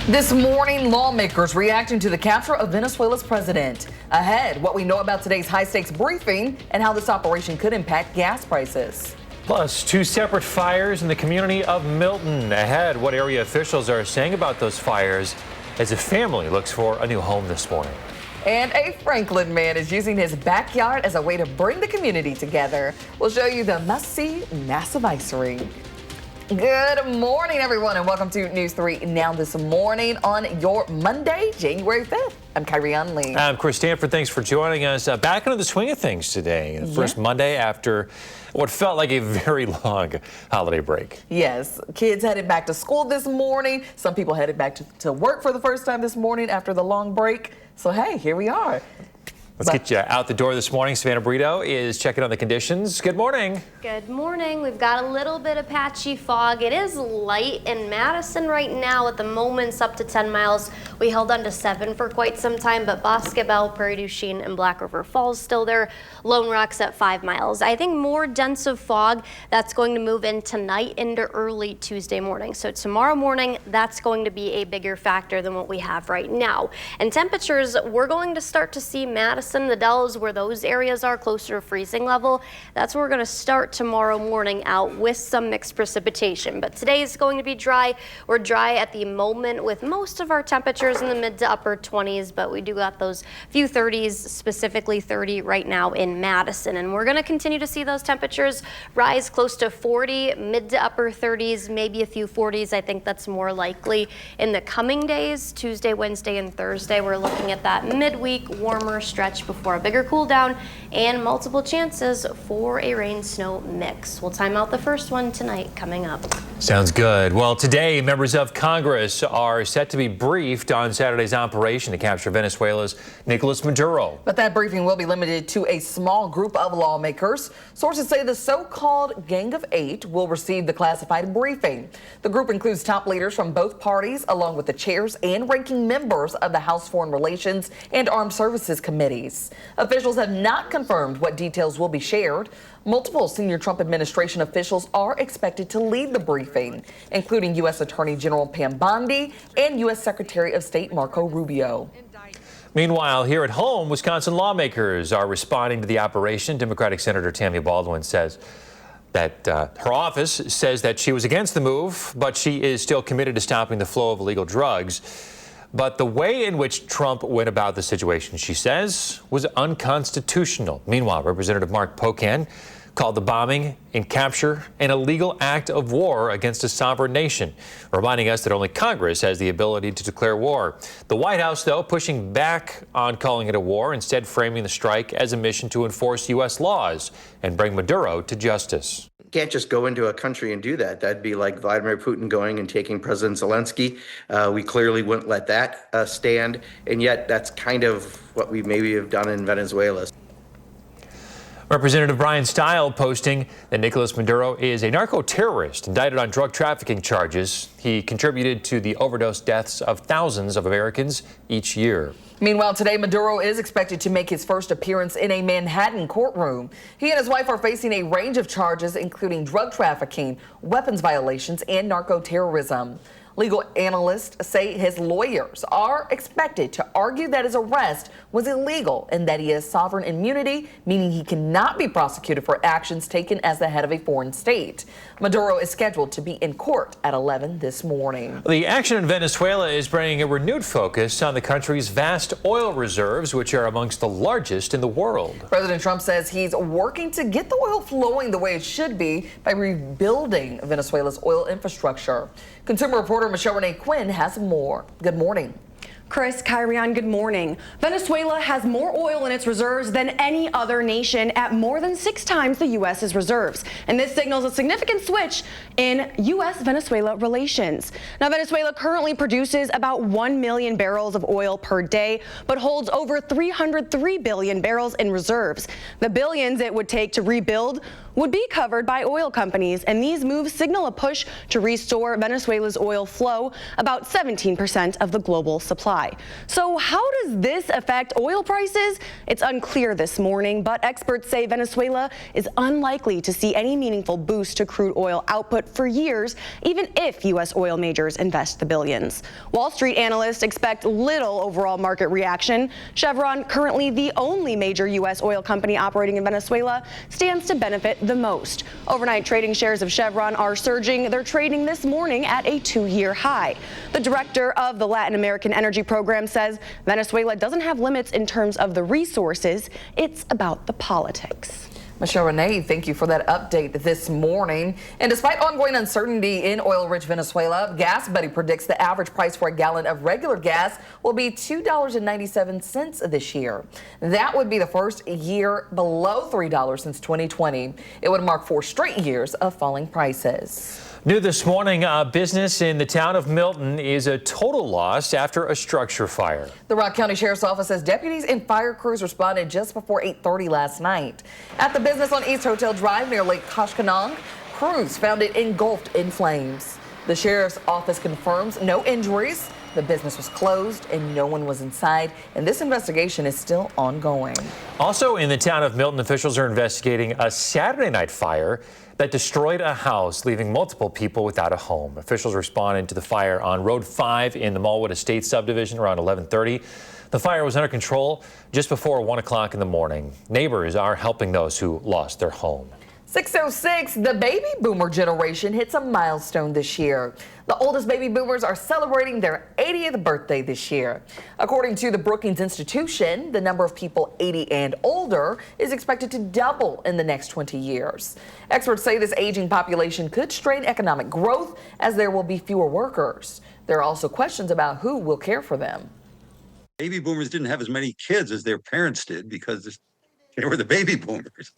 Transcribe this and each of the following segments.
This morning, lawmakers reacting to the capture of Venezuela's president. Ahead, what we know about today's high-stakes briefing and how this operation could impact gas prices. Plus, two separate fires in the community of Milton. Ahead, what area officials are saying about those fires as a family looks for a new home this morning. And a Franklin man is using his backyard as a way to bring the community together. We'll show you the must-see massive ice rink. Good morning, everyone, and welcome to News 3 Now this morning on your Monday, January 5th. I'm Kyrian Lee. I'm Chris Stanford. Thanks for joining us. Back into the swing of things today. The first Monday after what felt like a very long holiday break. Yes, kids headed back to school this morning. Some people headed back to work for the first time this morning after the long break. So, hey, here we are. Let's get you out the door this morning. Savannah Brito is checking on the conditions. Good morning. Good morning. We've got a little bit of patchy fog. It is light in Madison right now. At the moment, it's up to 10 miles. We held on to 7 for quite some time, but Bosque Bell, Prairie du Chien, and Black River Falls still there. Lone Rock's at 5 miles. I think more dense of fog that's going to move in tonight into early Tuesday morning. So tomorrow morning, that's going to be a bigger factor than what we have right now. And temperatures, we're going to start to see Madison, the Dells, where those areas are closer to freezing level. That's where we're going to start tomorrow morning out with some mixed precipitation. But today is going to be dry. We're dry at the moment with most of our temperatures in the mid to upper 20s, but we do got those few 30s, specifically 30 right now in Madison. And we're going to continue to see those temperatures rise close to 40, mid to upper 30s, maybe a few 40s. I think that's more likely in the coming days. Tuesday, Wednesday, and Thursday, we're looking at that midweek warmer stretch before a bigger cool down and multiple chances for a rain-snow mix. We'll time out the first one tonight coming up. Sounds good. Well, today, members of Congress are set to be briefed on Saturday's operation to capture Venezuela's Nicolas Maduro. But that briefing will be limited to a small group of lawmakers. Sources say the so-called Gang of Eight will receive the classified briefing. The group includes top leaders from both parties, along with the chairs and ranking members of the House Foreign Relations and Armed Services Committees. Officials have not confirmed what details will be shared. Multiple senior Trump administration officials are expected to lead the briefing, including U.S. Attorney General Pam Bondi and U.S. Secretary of State Marco Rubio. Meanwhile, here at home, Wisconsin lawmakers are responding to the operation. Democratic Senator Tammy Baldwin says that her office says that she was against the move, but she is still committed to stopping the flow of illegal drugs. But the way in which Trump went about the situation, she says, was unconstitutional. Meanwhile, Representative Mark Pocan called the bombing and capture an illegal act of war against a sovereign nation, reminding us that only Congress has the ability to declare war. The White House, though, pushing back on calling it a war, instead framing the strike as a mission to enforce U.S. laws and bring Maduro to justice. Can't just go into a country and do that. That'd be like Vladimir Putin going and taking President Zelensky. We clearly wouldn't let that stand, and yet that's kind of what we maybe have done in Venezuela. Representative Brian Stile posting that Nicolas Maduro is a narco-terrorist indicted on drug trafficking charges. He contributed to the overdose deaths of thousands of Americans each year. Meanwhile, today, Maduro is expected to make his first appearance in a Manhattan courtroom. He and his wife are facing a range of charges, including drug trafficking, weapons violations, and narco-terrorism. Legal analysts say his lawyers are expected to argue that his arrest was illegal and that he has sovereign immunity, meaning he cannot be prosecuted for actions taken as the head of a foreign state. Maduro is scheduled to be in court at 11 this morning. The action in Venezuela is bringing a renewed focus on the country's vast oil reserves, which are amongst the largest in the world. President Trump says he's working to get the oil flowing the way it should be by rebuilding Venezuela's oil infrastructure. Consumer reporter Michelle Renee Quinn has more. Good morning. Chris, Kyrian, good morning. Venezuela has more oil in its reserves than any other nation at more than 6 times the U.S.'s reserves. And this signals a significant switch in U.S.-Venezuela relations. Now, Venezuela currently produces about 1 million barrels of oil per day, but holds over 303 billion barrels in reserves. The billions it would take to rebuild would be covered by oil companies, and these moves signal a push to restore Venezuela's oil flow, about 17% of the global supply. So how does this affect oil prices? It's unclear this morning, but experts say Venezuela is unlikely to see any meaningful boost to crude oil output for years, even if U.S. oil majors invest the billions. Wall Street analysts expect little overall market reaction. Chevron, currently the only major U.S. oil company operating in Venezuela, stands to benefit the most. Overnight trading shares of Chevron are surging. They're trading this morning at a 2-year high. The director of the Latin American Energy Program says Venezuela doesn't have limits in terms of the resources. It's about the politics. Michelle Renee, thank you for that update this morning. And despite ongoing uncertainty in oil-rich Venezuela, Gas Buddy predicts the average price for a gallon of regular gas will be $2.97 this year. That would be the first year below $3 since 2020. It would mark 4 straight years of falling prices. New this morning, a business in the town of Milton is a total loss after a structure fire. The Rock County Sheriff's Office says deputies and fire crews responded just before 8:30 last night. At the business on East Hotel Drive near Lake Koshkonong, crews found it engulfed in flames. The Sheriff's Office confirms no injuries. The business was closed and no one was inside, and this investigation is still ongoing. Also in the town of Milton, officials are investigating a Saturday night fire that destroyed a house, leaving multiple people without a home. Officials responded to the fire on Road 5 in the Mallwood Estates subdivision around 11:30. The fire was under control just before 1 o'clock in the morning. Neighbors are helping those who lost their home. 6:06, the baby boomer generation hits a milestone this year. The oldest baby boomers are celebrating their 80th birthday this year. According to the Brookings Institution, the number of people 80 and older is expected to double in the next 20 years. Experts say this aging population could strain economic growth as there will be fewer workers. There are also questions about who will care for them. Baby boomers didn't have as many kids as their parents did because they were the baby boomers.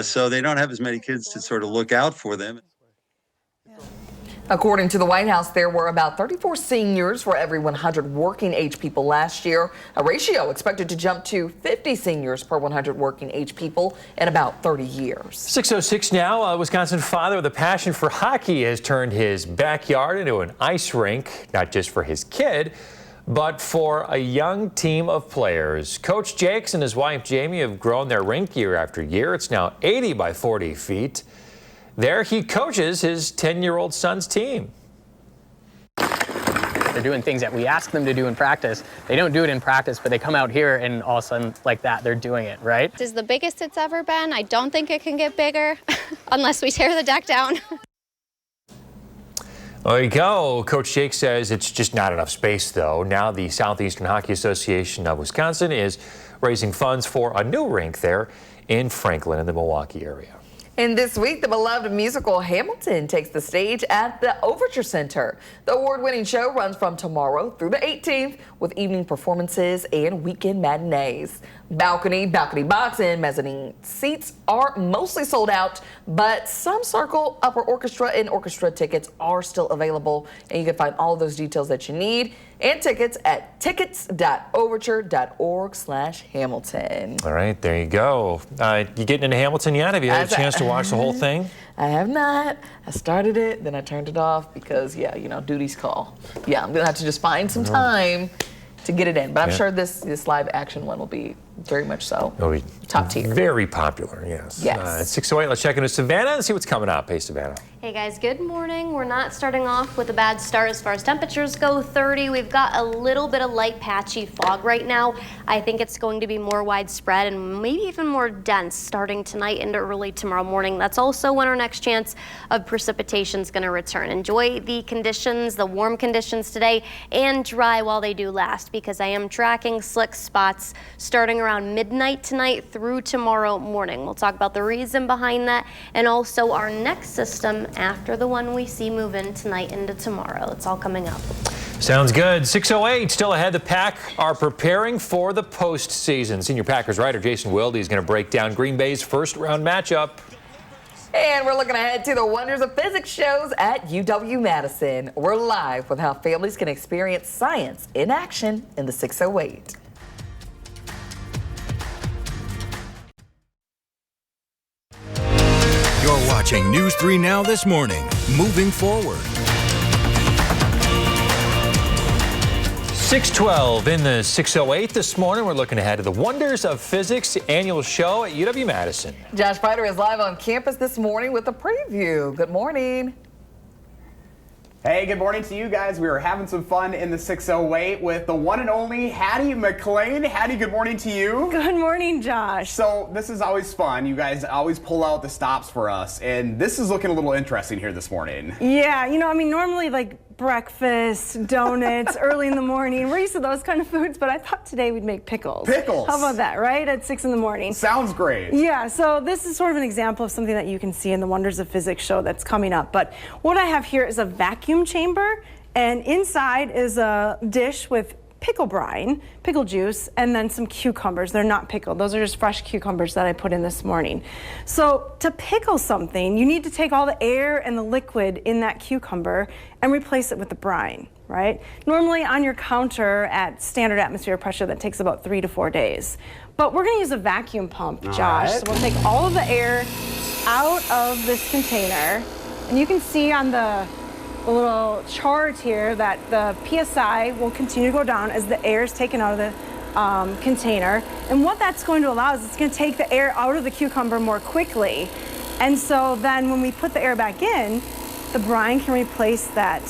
So they don't have as many kids to sort of look out for them. According to the White House, there were about 34 seniors for every 100 working age people last year, a ratio expected to jump to 50 seniors per 100 working age people in about 30 years. 6:06 now. A Wisconsin father with a passion for hockey has turned his backyard into an ice rink, not just for his kid, but for a young team of players. Coach Jakes and his wife Jamie have grown their rink year after year. It's now 80 by 40 feet. There he coaches his 10-year-old son's team. They're doing things that we ask them to do in practice. They don't do it in practice, but they come out here and all of a sudden, like that, they're doing it, right? This is the biggest it's ever been. I don't think it can get bigger unless we tear the deck down. There you go. Coach Jake says it's just not enough space, though. Now the Southeastern Hockey Association of Wisconsin is raising funds for a new rink there in Franklin in the Milwaukee area. And this week, the beloved musical Hamilton takes the stage at the Overture Center. The award-winning show runs from tomorrow through the 18th with evening performances and weekend matinees. Balcony box, and mezzanine seats are mostly sold out, but some circle, upper orchestra, and orchestra tickets are still available. And you can find all of those details that you need and tickets at tickets.overture.org/Hamilton. All right, there you go. You getting into Hamilton yet? Have you had a chance to watch the whole thing? I have not. I started it, then I turned it off because, duties call. Yeah, I'm going to have to just find some time to get it in. But I'm sure this live action one will be very much so. It'll be top tier. Very popular, yes. Yes. It's 6:08. Let's check into Savannah and see what's coming up. Hey, Savannah. Hey guys, good morning. We're not starting off with a bad start as far as temperatures go. 30. We've got a little bit of light patchy fog right now. I think it's going to be more widespread and maybe even more dense starting tonight into early tomorrow morning. That's also when our next chance of precipitation is going to return. Enjoy the conditions, the warm conditions today, and dry while they do last, because I am tracking slick spots starting around midnight tonight through tomorrow morning. We'll talk about the reason behind that and also our next system after the one we see move in tonight into tomorrow. It's all coming up. Sounds good. 6:08, still ahead. The Pack are preparing for the postseason. Senior Packers writer Jason Wilde is going to break down Green Bay's first-round matchup. And we're looking ahead to the Wonders of Physics shows at UW-Madison. We're live with how families can experience science in action in the 608. watching News 3 Now this morning. Moving forward. 6:12 in the 6:08 this morning. We're looking ahead to the Wonders of Physics annual show at UW-Madison. Josh Fider is live on campus this morning with a preview. Good morning. Hey, good morning to you guys. We were having some fun in the 608 with the one and only Hattie McLean. Hattie, good morning to you. Good morning, Josh. So this is always fun. You guys always pull out the stops for us, and this is looking a little interesting here this morning. Yeah, normally like breakfast, donuts, early in the morning. We're used to those kind of foods, but I thought today we'd make pickles. Pickles? How about that, right? At 6 in the morning. Sounds great. Yeah, so this is sort of an example of something that you can see in the Wonders of Physics show that's coming up. But what I have here is a vacuum chamber, and inside is a dish with pickle brine, pickle juice, and then some cucumbers. They're not pickled. Those are just fresh cucumbers that I put in this morning. So to pickle something, you need to take all the air and the liquid in that cucumber and replace it with the brine, right? Normally on your counter at standard atmospheric pressure, that takes about 3 to 4 days. But we're gonna use a vacuum pump, Josh. So we'll take all of the air out of this container, and you can see on the little chart here that the PSI will continue to go down as the air is taken out of the container. And what that's going to allow is it's going to take the air out of the cucumber more quickly. And so then when we put the air back in, the brine can replace that,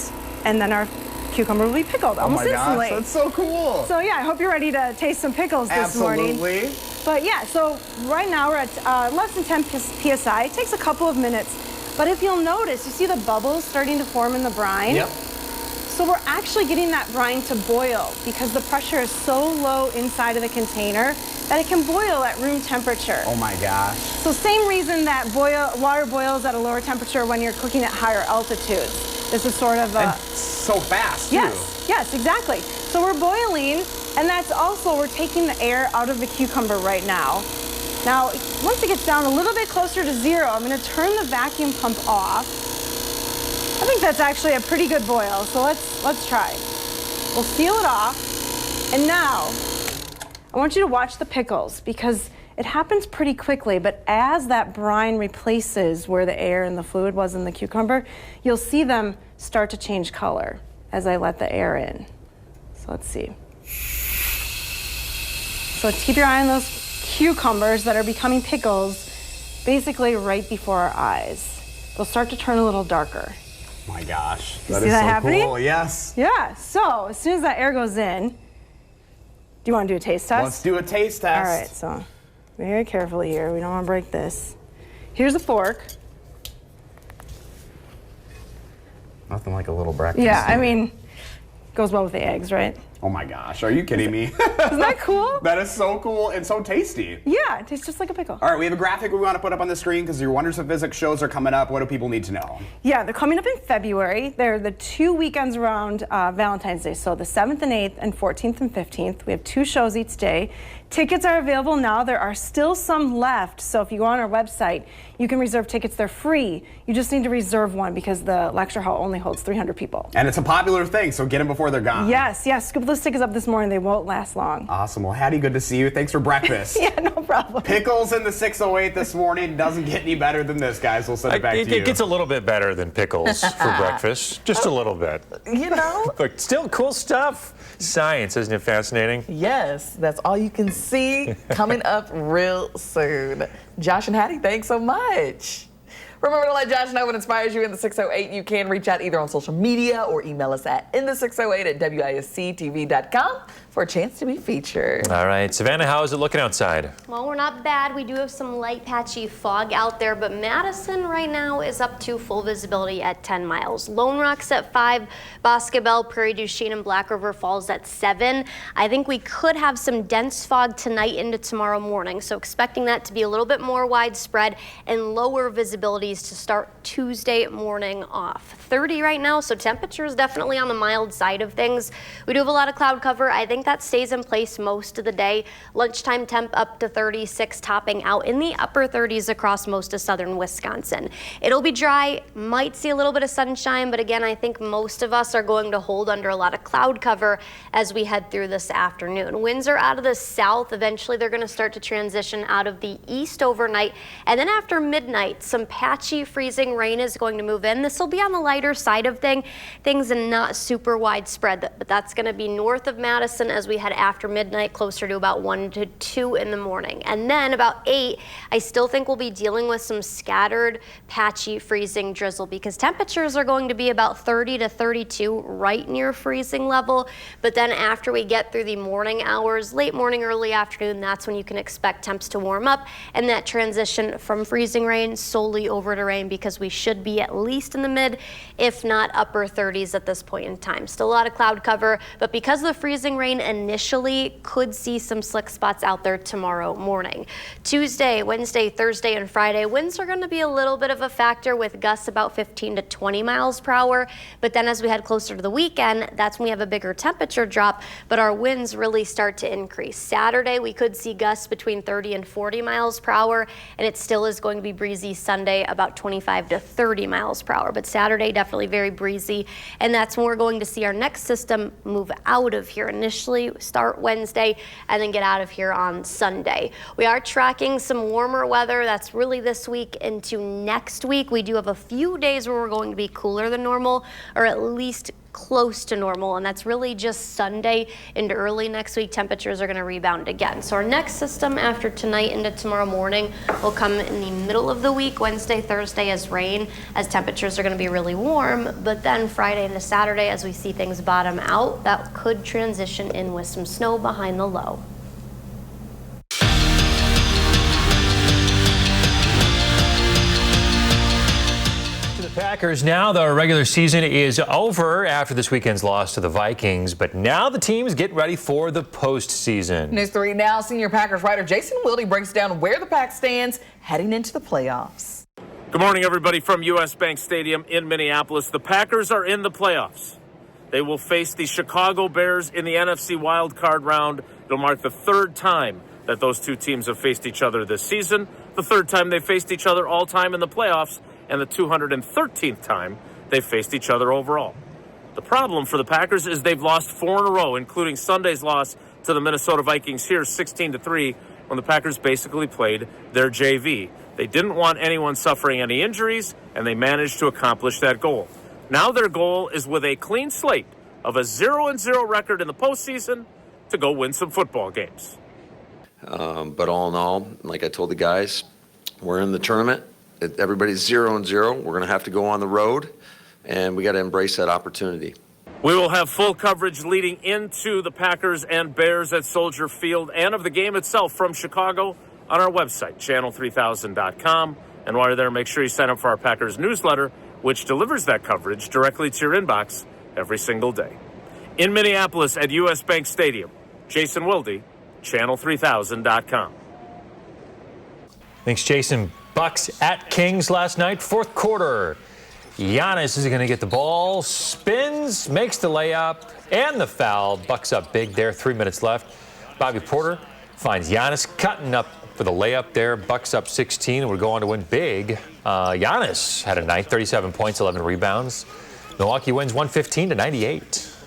and then our cucumber will be pickled almost instantly. Oh my gosh, that's so cool. So yeah, I hope you're ready to taste some pickles this morning. Absolutely. But yeah, so right now we're at less than 10 PSI. It takes a couple of minutes. But if you'll notice, you see the bubbles starting to form in the brine? Yep. So we're actually getting that brine to boil because the pressure is so low inside of the container that it can boil at room temperature. Oh my gosh. So same reason that water boils at a lower temperature when you're cooking at higher altitudes. This is sort of a... And so fast, too. Yes, exactly. So we're boiling, and that's also, we're taking the air out of the cucumber right now. Now, once it gets down a little bit closer to 0, I'm going to turn the vacuum pump off. I think that's actually a pretty good boil, so let's try. We'll seal it off, and now I want you to watch the pickles because it happens pretty quickly, but as that brine replaces where the air and the fluid was in the cucumber, you'll see them start to change color as I let the air in. So let's see. So keep your eye on those cucumbers that are becoming pickles basically right before our eyes. They'll start to turn a little darker. Oh my gosh. You see that happening? Cool. Yes. Yeah, so as soon as that air goes in, do you want to do a taste test? Let's do a taste test. All right, so very carefully here. We don't want to break this. Here's a fork. Nothing like a little breakfast. Yeah, I mean, goes well with the eggs, right? Oh my gosh, are you kidding me? Isn't that cool? That is so cool and so tasty. Yeah, it tastes just like a pickle. All right, we have a graphic we want to put up on the screen because your Wonders of Physics shows are coming up. What do people need to know? Yeah, they're coming up in February. They're the 2 weekends around Valentine's Day. So the 7th and 8th and 14th and 15th. We have 2 shows each day. Tickets are available now. There are still some left. So if you go on our website, you can reserve tickets. They're free. You just need to reserve one because the lecture hall only holds 300 people. And it's a popular thing, so get them before they're gone. Yes. Scoop those tickets up this morning. They won't last long. Awesome. Well, Hattie, good to see you. Thanks for breakfast. Yeah, no problem. Pickles in the 608 this morning. Doesn't get any better than this, guys. We'll send it back to you. It gets a little bit better than pickles for breakfast. Just a little bit. You know? But still cool stuff. Science, isn't it fascinating? Yes, that's all you can see coming up real soon. Josh and Hattie, thanks so much. Remember to let Josh know what inspires you in the 608. You can reach out either on social media or email us at in608@wisctv.com for a chance to be featured. All right, Savannah, how is it looking outside? Well, we're not bad. We do have some light patchy fog out there, but Madison right now is up to full visibility at 10 miles. Lone Rock's at 5, Boscobel, Prairie du Chien, and Black River Falls at 7. I think we could have some dense fog tonight into tomorrow morning, so expecting that to be a little bit more widespread and lower visibilities to start Tuesday morning off. 30 right now, so temperature is definitely on the mild side of things. We do have a lot of cloud cover. I think that stays in place most of the day. Lunchtime temp up to 36, topping out in the upper 30s across most of southern Wisconsin. It'll be dry, might see a little bit of sunshine, but again, I think most of us are going to hold under a lot of cloud cover as we head through this afternoon. Winds are out of the south. Eventually, they're going to start to transition out of the east overnight, and then after midnight, some patchy patchy freezing rain is going to move in. This will be on the lighter side of things and not super widespread, but that's going to be north of Madison as we head after midnight, closer to about 1 to 2 in the morning. And then about 8, I still think we'll be dealing with some scattered patchy freezing drizzle because temperatures are going to be about 30 to 32 right near freezing level. But then after we get through the morning hours, late morning, early afternoon, that's when you can expect temps to warm up and that transition from freezing rain solely over to rain, because we should be at least in the mid, if not upper 30s at this point in time. Still a lot of cloud cover, but because of the freezing rain initially, could see some slick spots out there tomorrow morning. Tuesday, Wednesday, Thursday, and Friday, winds are going to be a little bit of a factor with gusts about 15 to 20 miles per hour. But then as we head closer to the weekend, that's when we have a bigger temperature drop, but our winds really start to increase. Saturday, we could see gusts between 30 and 40 miles per hour, and it still is going to be breezy Sunday, about 25 to 30 miles per hour. But Saturday, definitely very breezy, and that's when we're going to see our next system move out of here. Initially start Wednesday and then get out of here on Sunday. We are tracking some warmer weather. That's really this week into next week. We do have a few days where we're going to be cooler than normal, or at least close to normal, and that's really just Sunday into early next week. Temperatures are going to rebound again. So our next system after tonight into tomorrow morning will come in the middle of the week, Wednesday, Thursday as rain, as temperatures are going to be really warm. But then Friday into Saturday, as we see things bottom out, that could transition in with some snow behind the low. Packers, now the regular season is over after this weekend's loss to the Vikings, but now the team's getting ready for the postseason. News 3 now, senior Packers writer Jason Wilde breaks down where the Pack stands heading into the playoffs. Good morning, everybody, from U.S. Bank Stadium in Minneapolis. The Packers are in the playoffs. They will face the Chicago Bears in the NFC Wild Card round. It'll mark the third time that those two teams have faced each other this season, the third time they faced each other all time in the playoffs, and the 213th time they faced each other overall. The problem for the Packers is they've lost 4 in a row, including Sunday's loss to the Minnesota Vikings here 16-3, when the Packers basically played their JV. They didn't want anyone suffering any injuries, and they managed to accomplish that goal. Now their goal is, with a clean slate of a 0-0 record in the postseason, to go win some football games. But all in all, like I told the guys, we're in the tournament. Everybody's 0-0. We're going to have to go on the road, and we got to embrace that opportunity. We will have full coverage leading into the Packers and Bears at Soldier Field, and of the game itself from Chicago on our website, channel3000.com. And while you're there, make sure you sign up for our Packers newsletter, which delivers that coverage directly to your inbox every single day. In Minneapolis at U.S. Bank Stadium, Jason Wilde, channel3000.com. Thanks, Jason. Bucks at Kings last night, fourth quarter. Giannis is going to get the ball, spins, makes the layup, and the foul. Bucks up big there, 3 minutes left. Bobby Porter finds Giannis cutting up for the layup there. Bucks up 16 and would go on to win big. Giannis had a night, 37 points, 11 rebounds. Milwaukee wins 115-98.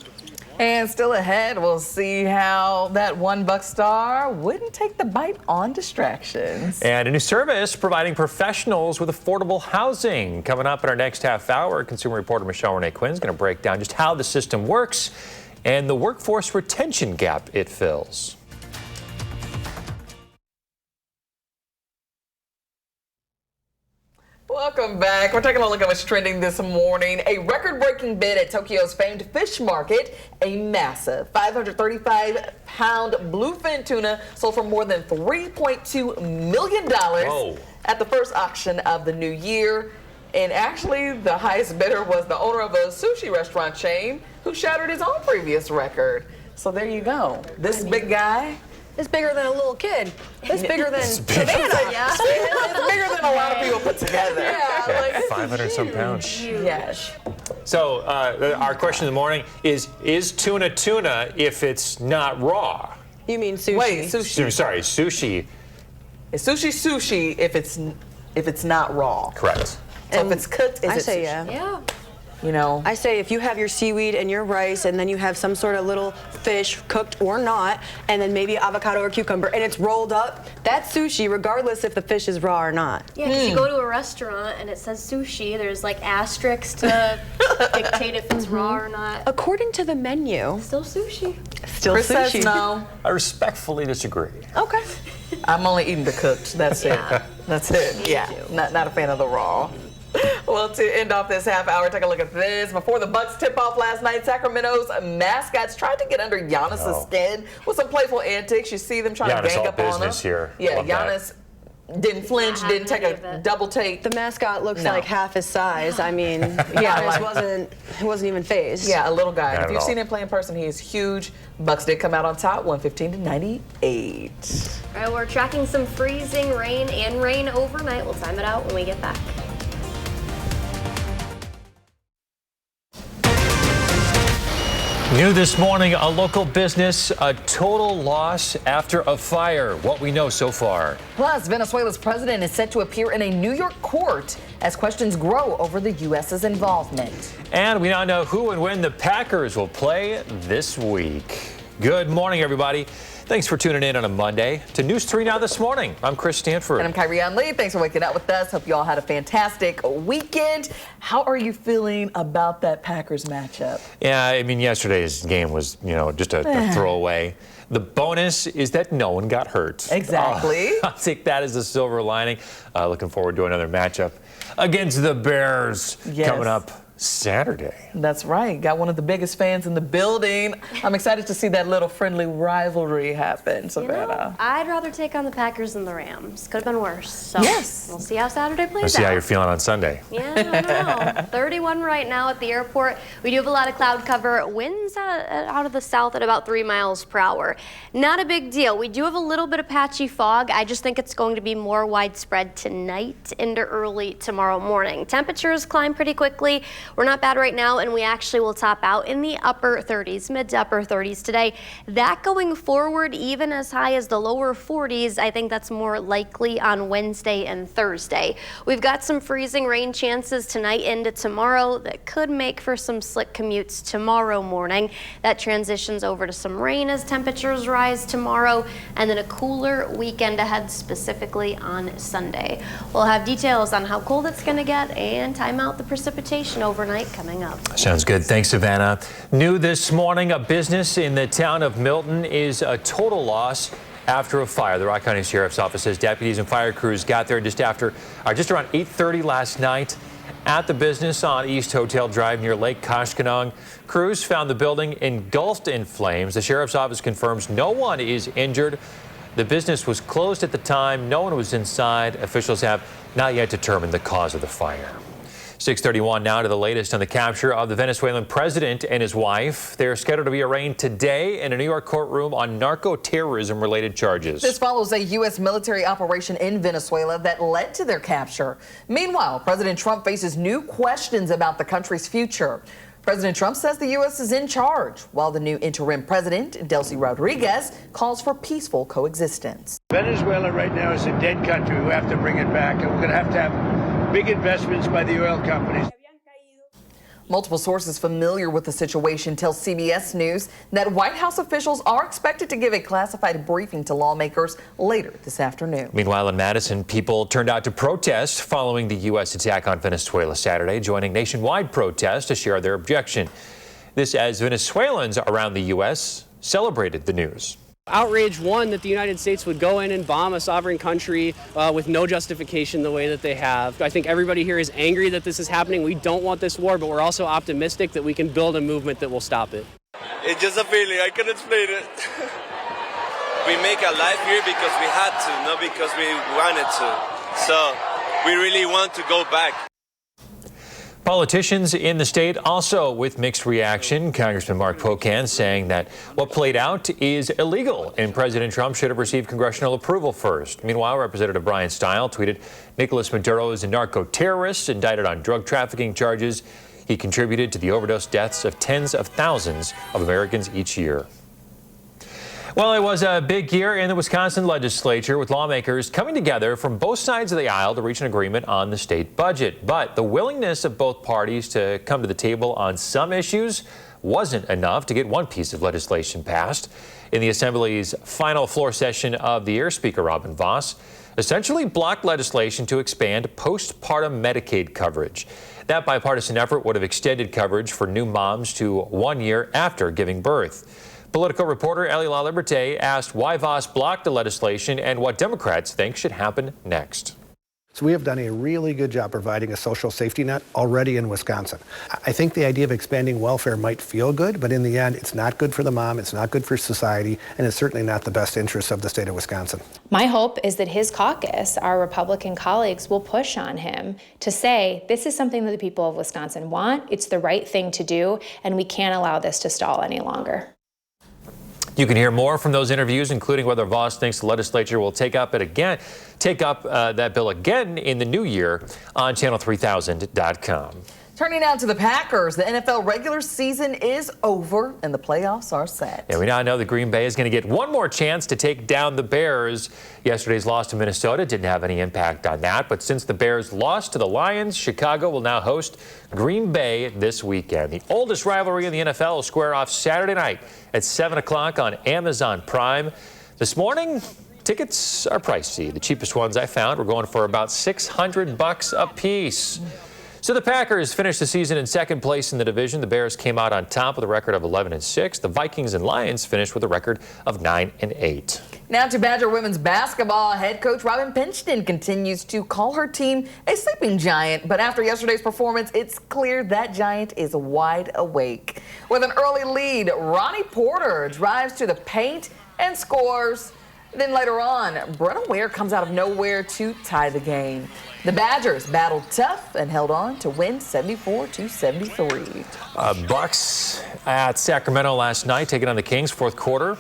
And still ahead, we'll see how that one Buck star wouldn't take the bite on distractions. And a new service providing professionals with affordable housing. Coming up in our next half hour, consumer reporter Michelle Renee Quinn is going to break down just how the system works and the workforce retention gap it fills. Welcome back. We're taking a look at what's trending this morning. A record-breaking bid at Tokyo's famed fish market. A massive 535-pound bluefin tuna sold for more than $3.2 million at the first auction of the new year. And actually, the highest bidder was the owner of a sushi restaurant chain who shattered his own previous record. So there you go. This big guy. It's bigger than a little kid. It's bigger than Savannah. Yeah. It's bigger than a lot of people put together. Yeah, like 500-some pounds. Yes. So our question in the morning is tuna tuna if it's not raw? You mean sushi? Wait, sushi. Sorry, sushi. Is sushi if it's not raw? Correct. So if it's cooked, is I it say sushi? yeah. You know, I say if you have your seaweed and your rice and then you have some sort of little fish, cooked or not, and then maybe avocado or cucumber, and it's rolled up, that's sushi regardless if the fish is raw or not. Yeah, because you go to a restaurant and it says sushi, there's like asterisks to dictate if it's raw or not. According to the menu. Still sushi. Still Chris sushi. says no. I respectfully disagree. Okay. I'm only eating the cooked. That's it. That's it. Yeah. Not a fan of the raw. Well, to end off this half hour, take a look at this. Before the Bucks tip-off last night, Sacramento's mascots tried to get under Giannis's skin with some playful antics. You see them trying to gang up on him. Here. Yeah, Giannis didn't flinch, didn't take a double take. The mascot looks like half his size. I mean, Giannis wasn't even phased. Yeah, a little guy. Not If at you've all. seen him play in person, he is huge. Bucks did come out on top, 115-98. All right, we're tracking some freezing rain and rain overnight. We'll time it out when we get back. New this morning, a local business, a total loss after a fire. What we know so far. Plus, Venezuela's president is set to appear in a New York court as questions grow over the U.S.'s involvement. And we now know who and when the Packers will play this week. Good morning, everybody. Thanks for tuning in on a Monday to News 3 Now This Morning. I'm Chris Stanford. And I'm Kyrie Lee. Thanks for waking up with us. Hope you all had a fantastic weekend. How are you feeling about that Packers matchup? Yeah, I mean, yesterday's game was, just a throwaway. The bonus is that no one got hurt. Exactly. I'll take that as a silver lining. Looking forward to another matchup against the Bears coming up Saturday. That's right. Got one of the biggest fans in the building. I'm excited to see that little friendly rivalry happen, Savannah. I'd rather take on the Packers than the Rams. Could have been worse. So yes. We'll see how Saturday plays out. Let's see how you're feeling on Sunday. Yeah, I don't know. 31 right now at the airport. We do have a lot of cloud cover. Winds out of the south at about 3 miles per hour. Not a big deal. We do have a little bit of patchy fog. I just think it's going to be more widespread tonight into early tomorrow morning. Temperatures climb pretty quickly. We're not bad right now, and we actually will top out in the upper 30s, mid to upper 30s today. That going forward, even as high as the lower 40s, I think that's more likely on Wednesday and Thursday. We've got some freezing rain chances tonight into tomorrow that could make for some slick commutes tomorrow morning. That transitions over to some rain as temperatures rise tomorrow, and then a cooler weekend ahead, specifically on Sunday. We'll have details on how cold it's going to get and time out the precipitation overnight coming up. Sounds good. Thanks, Savannah. New this morning, a business in the town of Milton is a total loss after a fire. The Rock County Sheriff's Office says deputies and fire crews got there just around 8:30 last night at the business on East Hotel Drive near Lake Koshkonong. Crews found the building engulfed in flames. The Sheriff's Office confirms no one is injured. The business was closed at the time. No one was inside. Officials have not yet determined the cause of the fire. 6:31 now to the latest on the capture of the Venezuelan president and his wife. They're scheduled to be arraigned today in a New York courtroom on narco-terrorism-related charges. This follows a U.S. military operation in Venezuela that led to their capture. Meanwhile, President Trump faces new questions about the country's future. President Trump says the U.S. is in charge, while the new interim president, Delcy Rodriguez, calls for peaceful coexistence. Venezuela right now is a dead country. We have to bring it back, and we're going to have big investments by the oil companies. Multiple sources familiar with the situation tell CBS News that White House officials are expected to give a classified briefing to lawmakers later this afternoon. Meanwhile, in Madison, people turned out to protest following the U.S. attack on Venezuela Saturday, joining nationwide protests to share their objection. This as Venezuelans around the U.S. celebrated the news. Outrage, one, that the United States would go in and bomb a sovereign country with no justification the way that they have. I think everybody here is angry that this is happening. We don't want this war, but we're also optimistic that we can build a movement that will stop it. It's just a feeling. I can't explain it. We make a life here because we had to, not because we wanted to. So we really want to go back. Politicians in the state also with mixed reaction. Congressman Mark Pocan saying that what played out is illegal and President Trump should have received congressional approval first. Meanwhile, Representative Brian Stile tweeted Nicolas Maduro is a narco-terrorist indicted on drug trafficking charges. He contributed to the overdose deaths of tens of thousands of Americans each year. Well, it was a big year in the Wisconsin legislature with lawmakers coming together from both sides of the aisle to reach an agreement on the state budget. But the willingness of both parties to come to the table on some issues wasn't enough to get one piece of legislation passed. In the Assembly's final floor session of the year, Speaker Robin Vos essentially blocked legislation to expand postpartum Medicaid coverage. That bipartisan effort would have extended coverage for new moms to 1 year after giving birth. Political reporter Ellie LaLiberte asked why Vos blocked the legislation and what Democrats think should happen next. So we have done a really good job providing a social safety net already in Wisconsin. I think the idea of expanding welfare might feel good, but in the end, it's not good for the mom, it's not good for society, and it's certainly not the best interest of the state of Wisconsin. My hope is that his caucus, our Republican colleagues, will push on him to say, this is something that the people of Wisconsin want, it's the right thing to do, and we can't allow this to stall any longer. You can hear more from those interviews, including whether Vos thinks the legislature will take up that bill again in the new year on channel3000.com. Turning now to the Packers, the NFL regular season is over and the playoffs are set. And we now know that Green Bay is going to get one more chance to take down the Bears. Yesterday's loss to Minnesota didn't have any impact on that, but since the Bears lost to the Lions, Chicago will now host Green Bay this weekend. The oldest rivalry in the NFL will square off Saturday night at 7 o'clock on Amazon Prime. This morning, tickets are pricey. The cheapest ones I found were going for about $600 a piece. So the Packers finished the season in second place in the division. The Bears came out on top with a record of 11-6. The Vikings and Lions finished with a record of 9-8. Now to Badger women's basketball. Head coach Robin Pinchton continues to call her team a sleeping giant. But after yesterday's performance, it's clear that giant is wide awake. With an early lead, Ronnie Porter drives to the paint and scores. Then later on, Brenna Ware comes out of nowhere to tie the game. The Badgers battled tough and held on to win 74-73. Bucks at Sacramento last night, taking on the Kings, fourth quarter.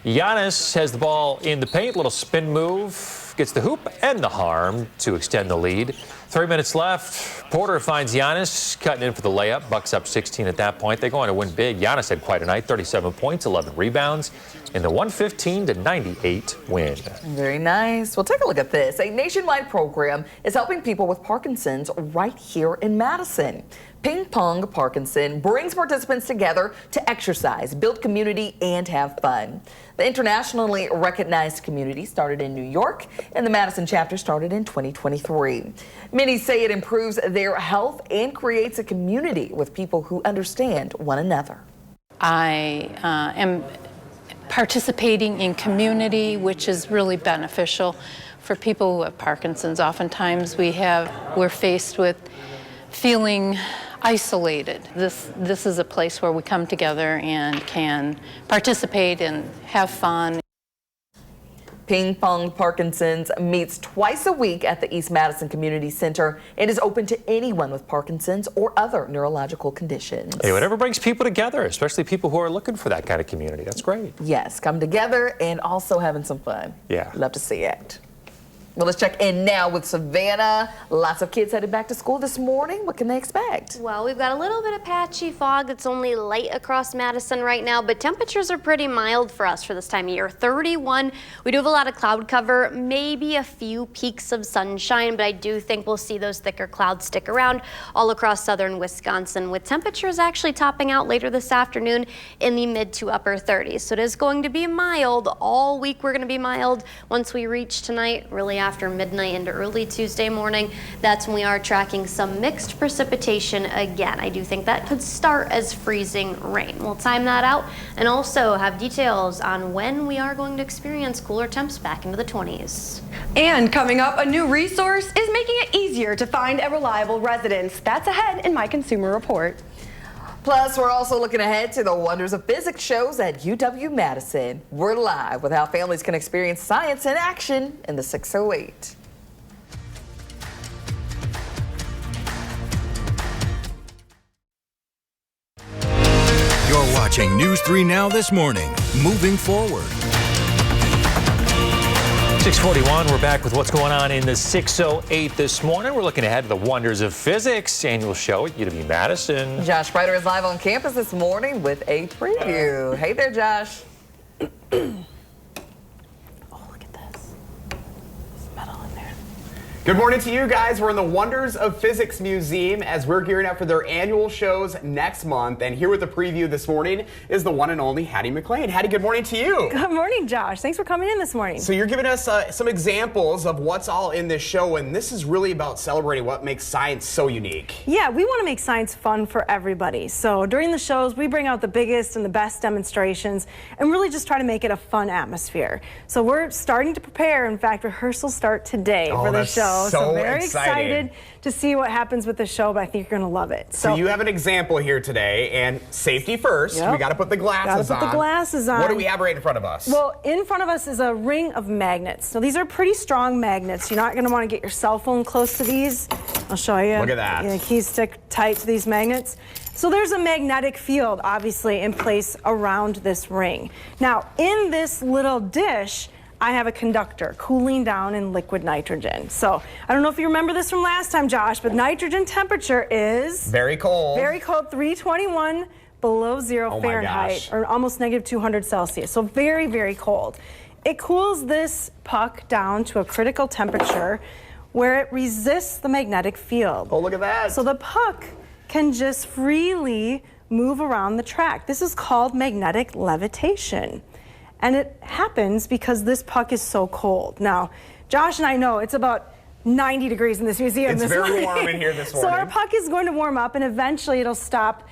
Giannis has the ball in the paint, little spin move, gets the hoop and the harm to extend the lead. 3 minutes left. Porter finds Giannis cutting in for the layup. Bucks up 16 at that point. They go on to win big. Giannis had quite a night, 37 points, 11 rebounds in the 115-98 win. Very nice. Well, take a look at this. A nationwide program is helping people with Parkinson's right here in Madison. Ping Pong Parkinson brings participants together to exercise, build community, and have fun. The internationally recognized community started in New York, and the Madison chapter started in 2023. Many say it improves their health and creates a community with people who understand one another. I am participating in community, which is really beneficial for people who have Parkinson's. Oftentimes we're faced with feeling isolated. This is a place where we come together and can participate and have fun. Ping Pong Parkinson's meets twice a week at the East Madison Community Center. It is open to anyone with Parkinson's or other neurological conditions. Hey, whatever brings people together, especially people who are looking for that kind of community. That's great. Yes, come together and also having some fun. Yeah. Love to see it. Well, let's check in now with Savannah. Lots of kids headed back to school this morning. What can they expect? Well, we've got a little bit of patchy fog. It's only light across Madison right now, but temperatures are pretty mild for us for this time of year. 31. We do have a lot of cloud cover, maybe a few peaks of sunshine, but I do think we'll see those thicker clouds stick around all across southern Wisconsin, with temperatures actually topping out later this afternoon in the mid to upper 30s. So it is going to be mild. All week we're going to be mild. Once we reach tonight, really after midnight into early Tuesday morning, that's when we are tracking some mixed precipitation again. I do think that could start as freezing rain. We'll time that out and also have details on when we are going to experience cooler temps back into the 20s. And coming up, a new resource is making it easier to find a reliable residence. That's ahead in my Consumer Report. Plus, we're also looking ahead to the Wonders of Physics shows at UW-Madison. We're live with how families can experience science in action in the 608. You're watching News 3 Now this morning. Moving forward. 6:41, we're back with what's going on in the 608 this morning. We're looking ahead to the Wonders of Physics annual show at UW-Madison. Josh Spreiter is live on campus this morning with a preview. Hey there, Josh. Good morning to you guys. We're in the Wonders of Physics Museum as we're gearing up for their annual shows next month. And here with the preview this morning is the one and only Hattie McLean. Hattie, good morning to you. Good morning, Josh. Thanks for coming in this morning. So you're giving us some examples of what's all in this show, and this is really about celebrating what makes science so unique. Yeah, we want to make science fun for everybody. So during the shows, we bring out the biggest and the best demonstrations and really just try to make it a fun atmosphere. So we're starting to prepare. In fact, rehearsals start today for the show. So very excited to see what happens with the show, but I think you're going to love it. So you have an example here today, and safety first. Yep. We got to put the glasses on. Got to put the glasses on. What do we have right in front of us? Well, in front of us is a ring of magnets. So these are pretty strong magnets. You're not going to want to get your cell phone close to these. I'll show you. Look at that. The keys stick tight to these magnets. So there's a magnetic field, obviously, in place around this ring. Now, in this little dish, I have a conductor cooling down in liquid nitrogen. So I don't know if you remember this from last time, Josh, but nitrogen temperature is very cold. Very cold, 321 below zero Fahrenheit, or almost negative 200 Celsius. So very, very cold. It cools this puck down to a critical temperature where it resists the magnetic field. Oh, look at that. So the puck can just freely move around the track. This is called magnetic levitation. And it happens because this puck is so cold. Now, Josh and I know it's about 90 degrees in this museum it's this very morning. warm in here this morning. So our puck is going to warm up and eventually it'll stop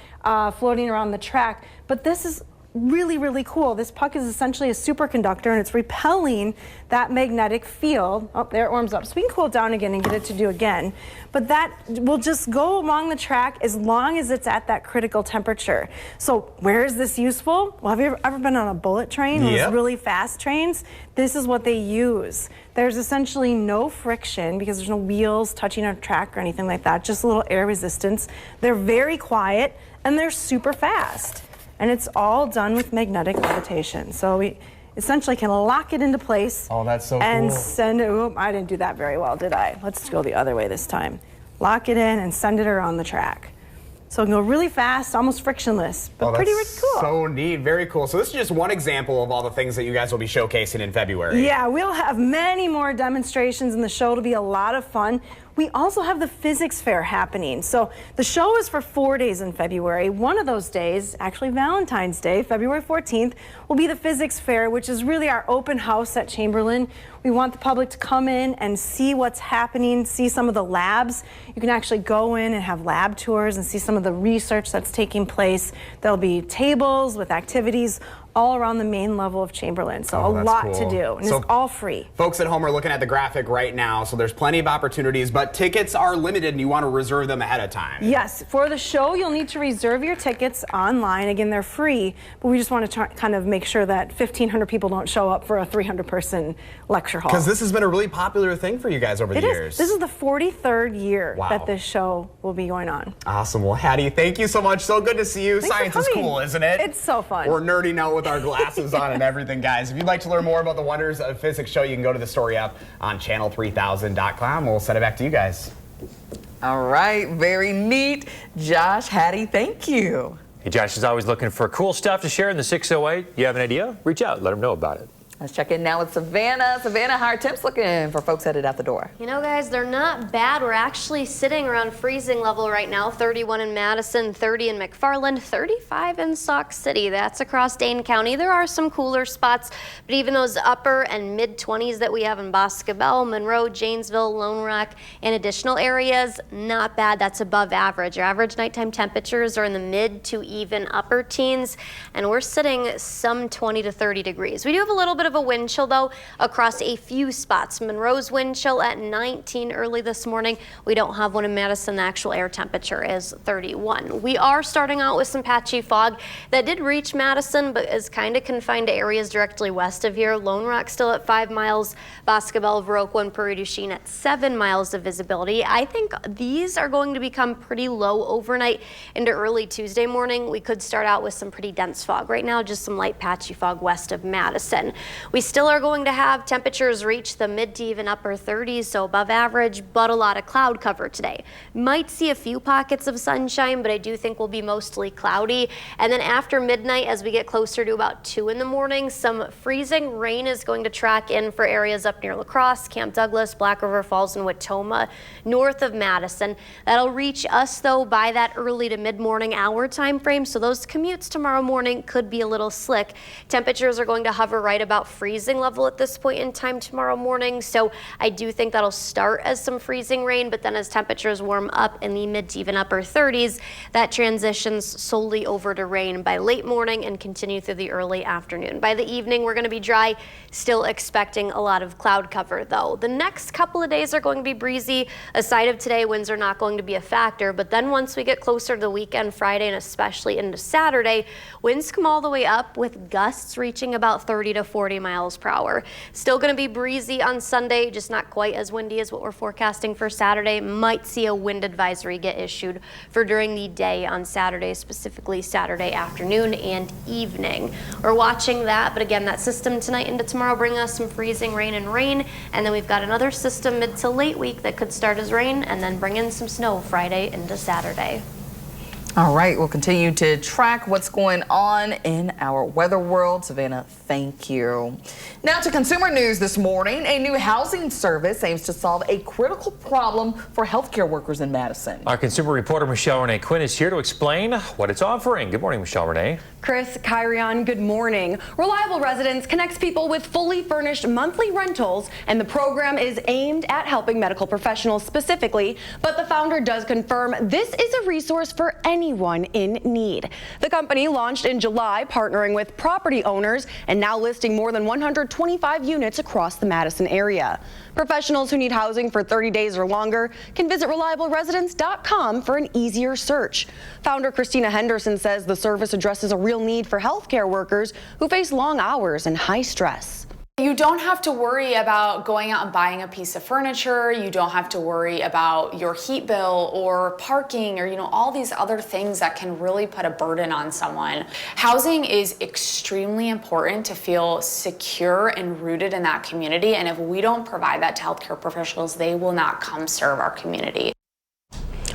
floating around the track. But this is really, really cool. This puck is essentially a superconductor and it's repelling that magnetic field. Oh, there it warms up. So we can cool it down again and get it to do again. But that will just go along the track as long as it's at that critical temperature. So where is this useful? Well, have you ever been on a bullet train? Yep. Those really fast trains? This is what they use. There's essentially no friction because there's no wheels touching a track or anything like that, just a little air resistance. They're very quiet and they're super fast. And it's all done with magnetic levitation. So we essentially can lock it into place. Oh, that's so and cool. Send it. Oh, I didn't do that very well, did I? Let's go the other way this time. Lock it in and send it around the track. So it can go really fast, almost frictionless, but pretty cool. So neat, very cool. So this is just one example of all the things that you guys will be showcasing in February. Yeah, we'll have many more demonstrations in the show. It'll be a lot of fun. We also have the physics fair happening. So the show is for 4 days in February. One of those days, actually Valentine's Day, February 14th, will be the physics fair, which is really our open house at Chamberlain. We want the public to come in and see what's happening, see some of the labs. You can actually go in and have lab tours and see some of the research that's taking place. There'll be tables with activities all around the main level of Chamberlain. So a lot to do, and it's all free. Folks at home are looking at the graphic right now, so there's plenty of opportunities, but tickets are limited and you want to reserve them ahead of time. Yes, for the show, you'll need to reserve your tickets online. Again, they're free, but we just want to kind of make sure that 1,500 people don't show up for a 300-person lecture hall. Because this has been a really popular thing for you guys over the years. This is the 43rd year that this show will be going on. Awesome. Well, Hattie, thank you so much. So good to see you. Thanks Science for is coming. cool, isn't it? It's so fun. We're nerding out with our glasses on and everything, guys. If you'd like to learn more about the Wonders of Physics show, you can go to the story up on channel3000.com. We'll send it back to you guys. All right, very neat. Josh, Hattie, thank you. Hey, Josh is always looking for cool stuff to share in the 608. You have an idea? Reach out, let him know about it. Let's check in now with Savannah. Savannah, how are temps looking for folks headed out the door? You know, guys, they're not bad. We're actually sitting around freezing level right now. 31 in Madison, 30 in McFarland, 35 in Sauk City. That's across Dane County. There are some cooler spots, but even those upper and mid-20s that we have in Boscobel, Monroe, Janesville, Lone Rock, and additional areas, not bad. That's above average. Our average nighttime temperatures are in the mid to even upper teens, and we're sitting some 20 to 30 degrees. We do have a little bit of a wind chill though across a few spots. Monroe's wind chill at 19 early this morning. We don't have one in Madison. The actual air temperature is 31. We are starting out with some patchy fog that did reach Madison but is kind of confined to areas directly west of here. Lone Rock still at 5 miles, Boscobel, Viroqua, and Prairie du Chien at 7 miles of visibility. I think these are going to become pretty low overnight into early Tuesday morning. We could start out with some pretty dense fog. Right now, just some light patchy fog west of Madison. We still are going to have temperatures reach the mid to even upper 30s, so above average, but a lot of cloud cover today. Might see a few pockets of sunshine, but I do think will be mostly cloudy. And then after midnight, as we get closer to about 2 in the morning, some freezing rain is going to track in for areas up near La Crosse, Camp Douglas, Black River Falls, and Watoma, north of Madison. That'll reach us, though, by that early to mid-morning hour time frame, so those commutes tomorrow morning could be a little slick. Temperatures are going to hover right about freezing level at this point in time tomorrow morning, so I do think that'll start as some freezing rain, but then as temperatures warm up in the mid to even upper 30s, that transitions solely over to rain by late morning and continue through the early afternoon. By the evening, we're going to be dry, still expecting a lot of cloud cover, though. The next couple of days are going to be breezy. Aside of today, winds are not going to be a factor, but then once we get closer to the weekend, Friday, and especially into Saturday, winds come all the way up with gusts reaching about 30 to 40 miles per hour. Still going to be breezy on Sunday, just not quite as windy as what we're forecasting for Saturday. Might see a wind advisory get issued for during the day on Saturday, specifically Saturday afternoon and evening. We're watching that, but again, that system tonight into tomorrow bring us some freezing rain, and then we've got another system mid to late week that could start as rain and then bring in some snow Friday into Saturday. All right, we'll continue to track what's going on in our weather world. Savannah, thank you. Now to consumer news this morning. A new housing service aims to solve a critical problem for healthcare workers in Madison. Our consumer reporter Michelle Renee Quinn is here to explain what it's offering. Good morning, Michelle Renee. Chris, Kyrion, good morning. Reliable Residence connects people with fully furnished monthly rentals, and the program is aimed at helping medical professionals specifically, but the founder does confirm this is a resource for anyone in need. The company launched in July, partnering with property owners and now listing more than 125 units across the Madison area. Professionals who need housing for 30 days or longer can visit reliableresidence.com for an easier search. Founder Christina Henderson says the service addresses a real need for healthcare workers who face long hours and high stress. You don't have to worry about going out and buying a piece of furniture. You don't have to worry about your heat bill or parking or, all these other things that can really put a burden on someone. Housing is extremely important to feel secure and rooted in that community. And if we don't provide that to healthcare professionals, they will not come serve our community.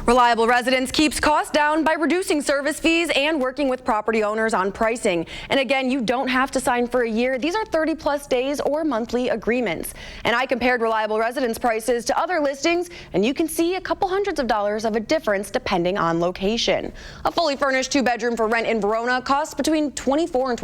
Reliable Residence keeps costs down by reducing service fees and working with property owners on pricing. And again, you don't have to sign for a year. These are 30+ days or monthly agreements. And I compared Reliable Residence prices to other listings, and you can see a couple hundreds of dollars of a difference depending on location. A fully furnished 2-bedroom for rent in Verona costs between $2,400 and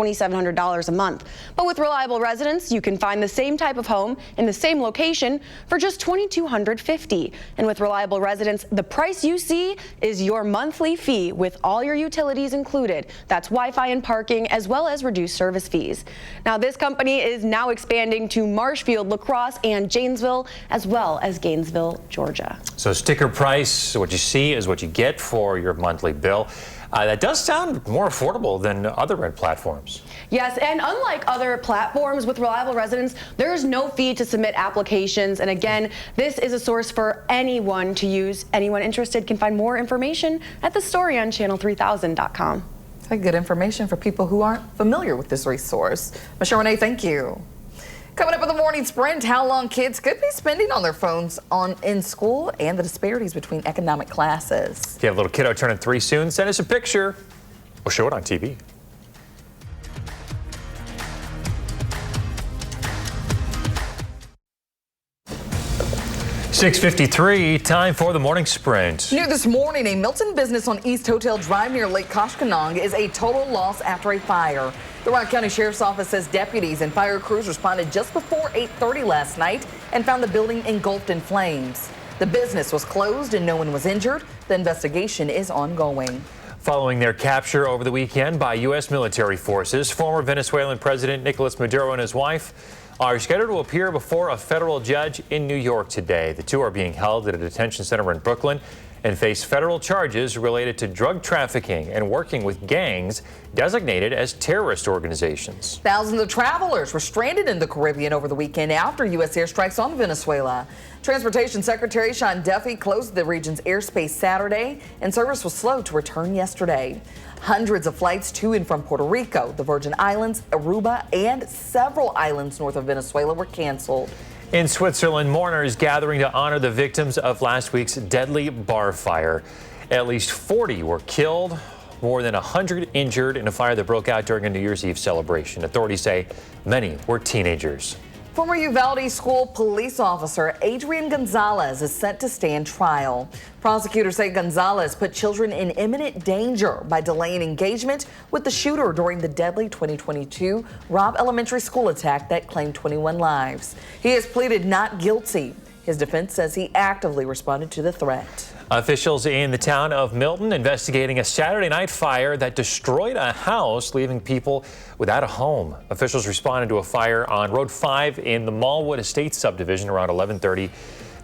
$2,700 a month. But with Reliable Residence, you can find the same type of home in the same location for just $2,250. And with Reliable Residence, the price you see is your monthly fee with all your utilities included. That's Wi-Fi and parking, as well as reduced service fees. Now, this company is now expanding to Marshfield, La Crosse, and Janesville, as well as Gainesville, Georgia. So sticker price, what you see is what you get for your monthly bill. That does sound more affordable than other rent platforms. Yes, and unlike other platforms with Reliable Residence, there is no fee to submit applications. And again, this is a source for anyone to use. Anyone interested can find more information at the story on channel3000.com. Good information for people who aren't familiar with this resource. Michelle Renee, thank you. Coming up in the morning sprint, how long kids could be spending on their phones in school and the disparities between economic classes. If you have a little kiddo turning 3 soon, send us a picture. We'll show it on TV. .653, time for the morning sprint. New this morning, a Milton business on East Hotel Drive near Lake Koshkonong is a total loss after a fire. The Rock County Sheriff's Office says deputies and fire crews responded just before 8:30 last night and found the building engulfed in flames. The business was closed and no one was injured. The investigation is ongoing. Following their capture over the weekend by U.S. military forces, former Venezuelan President Nicolas Maduro and his wife are scheduled to appear before a federal judge in New York today. The two are being held at a detention center in Brooklyn and face federal charges related to drug trafficking and working with gangs designated as terrorist organizations. Thousands of travelers were stranded in the Caribbean over the weekend after U.S. airstrikes on Venezuela. Transportation Secretary Sean Duffy closed the region's airspace Saturday, and service was slow to return yesterday. Hundreds of flights to and from Puerto Rico, the Virgin Islands, Aruba, and several islands north of Venezuela were canceled. In Switzerland, mourners gathering to honor the victims of last week's deadly bar fire. At least 40 were killed, more than 100 injured in a fire that broke out during a New Year's Eve celebration. Authorities say many were teenagers. Former Uvalde school police officer Adrian Gonzalez is set to stand trial. Prosecutors say Gonzalez put children in imminent danger by delaying engagement with the shooter during the deadly 2022 Robb Elementary School attack that claimed 21 lives. He has pleaded not guilty. His defense says he actively responded to the threat. Officials in the town of Milton investigating a Saturday night fire that destroyed a house, leaving people without a home. Officials responded to a fire on Road 5 in the Mallwood Estates subdivision around 11:30.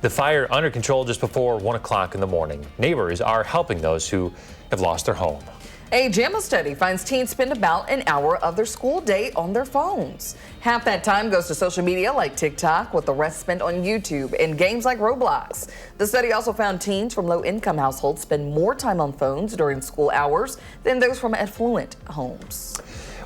The fire under control just before 1 o'clock in the morning. Neighbors are helping those who have lost their home. A JAMA study finds teens spend about an hour of their school day on their phones. Half that time goes to social media like TikTok, with the rest spent on YouTube and games like Roblox. The study also found teens from low-income households spend more time on phones during school hours than those from affluent homes.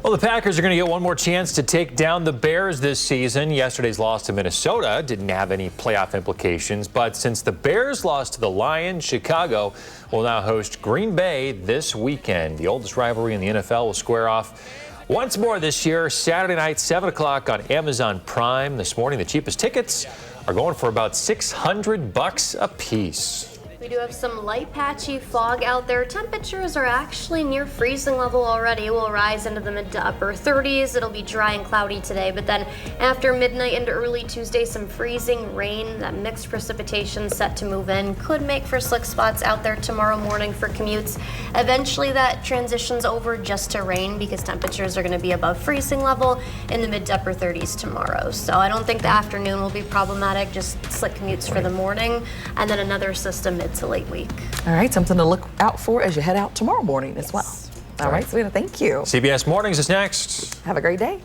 Well, the Packers are going to get one more chance to take down the Bears this season. Yesterday's loss to Minnesota didn't have any playoff implications, but since the Bears lost to the Lions, Chicago will now host Green Bay this weekend. The oldest rivalry in the NFL will square off once more this year, Saturday night, 7 o'clock on Amazon Prime. This morning, the cheapest tickets are going for about $600 a piece. We do have some light patchy fog out there. Temperatures are actually near freezing level already. We'll rise into the mid to upper 30s. It'll be dry and cloudy today, but then after midnight into early Tuesday, some freezing rain, that mixed precipitation set to move in. Could make for slick spots out there tomorrow morning for commutes. Eventually that transitions over just to rain because temperatures are going to be above freezing level in the mid to upper 30s tomorrow. So I don't think the afternoon will be problematic, just slick commutes for the morning, and then another system mid to late week. All right, something to look out for as you head out tomorrow morning as well. All right, Savannah, thank you. CBS Mornings is next. Have a great day.